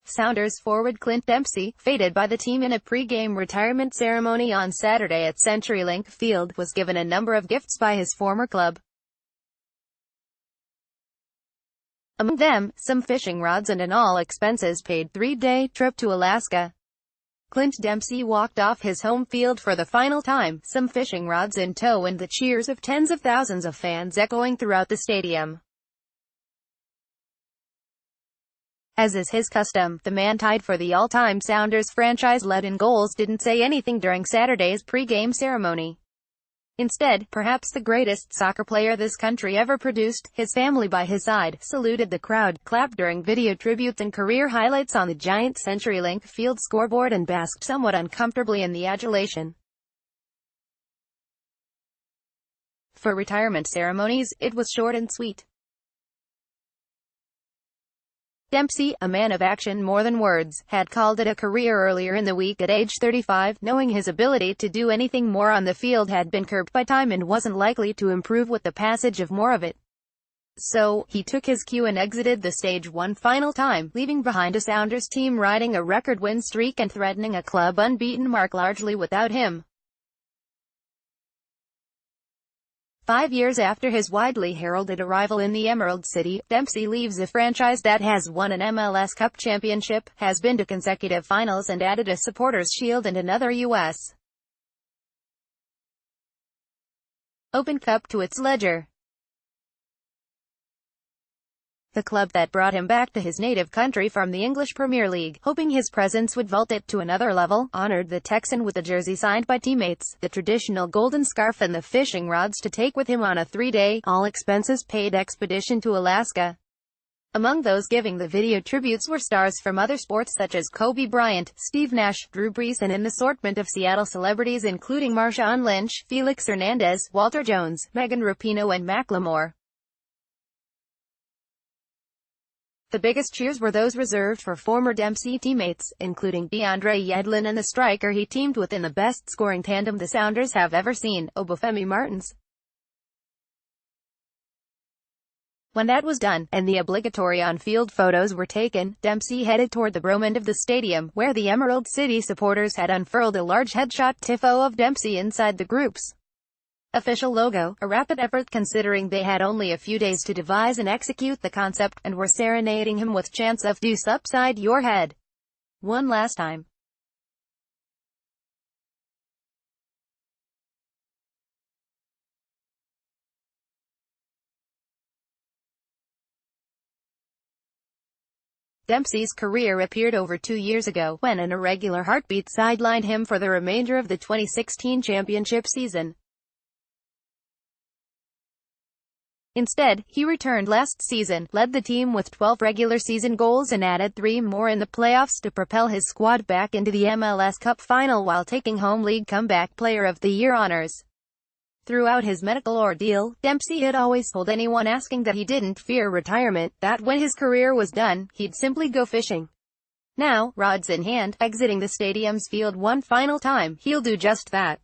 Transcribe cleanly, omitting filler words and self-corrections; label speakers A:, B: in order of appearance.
A: Sounders forward Clint Dempsey, feted by the team in a pre-game retirement ceremony on Saturday at CenturyLink Field, was given a number of gifts by his former club. Among them, some fishing rods and an all-expenses-paid 3-day trip to Alaska. Clint Dempsey walked off his home field for the final time, some fishing rods in tow and the cheers of tens of thousands of fans echoing throughout the stadium. As is his custom, the man tied for the all-time Sounders franchise lead in goals didn't say anything during Saturday's pre-game ceremony. Instead, perhaps the greatest soccer player this country ever produced, his family by his side, saluted the crowd, clapped during video tributes and career highlights on the giant CenturyLink Field scoreboard and basked somewhat uncomfortably in the adulation. For retirement ceremonies, it was short and sweet. Dempsey, a man of action more than words, had called it a career earlier in the week at age 35, knowing his ability to do anything more on the field had been curbed by time and wasn't likely to improve with the passage of more of it. So, he took his cue and exited the stage one final time, leaving behind a Sounders team riding a record win streak and threatening a club unbeaten mark largely without him. 5 years after his widely heralded arrival in the Emerald City, Dempsey leaves a franchise that has won an MLS Cup championship, has been to consecutive finals and added a Supporters' Shield and another U.S. Open Cup to its ledger. The club that brought him back to his native country from the English Premier League, hoping his presence would vault it to another level, honored the Texan with a jersey signed by teammates, the traditional golden scarf and the fishing rods to take with him on a 3-day, all-expenses-paid expedition to Alaska. Among those giving the video tributes were stars from other sports such as Kobe Bryant, Steve Nash, Drew Brees and an assortment of Seattle celebrities including Marshawn Lynch, Felix Hernandez, Walter Jones, Megan Rapinoe and Macklemore. The biggest cheers were those reserved for former Dempsey teammates, including DeAndre Yedlin and the striker he teamed with in the best-scoring tandem the Sounders have ever seen, Obafemi Martins. When that was done, and the obligatory on-field photos were taken, Dempsey headed toward the Brome end of the stadium, where the Emerald City supporters had unfurled a large headshot tifo of Dempsey inside the group's official logo, a rapid effort considering they had only a few days to devise and execute the concept, and were serenading him with chants of "Deuce upside your head" one last time. Dempsey's career appeared over 2 years ago, when an irregular heartbeat sidelined him for the remainder of the 2016 championship season. Instead, he returned last season, led the team with 12 regular season goals and added 3 more in the playoffs to propel his squad back into the MLS Cup final while taking home League Comeback Player of the Year honors. Throughout his medical ordeal, Dempsey had always told anyone asking that he didn't fear retirement, that when his career was done, he'd simply go fishing. Now, rods in hand, exiting the stadium's field one final time, he'll do just that.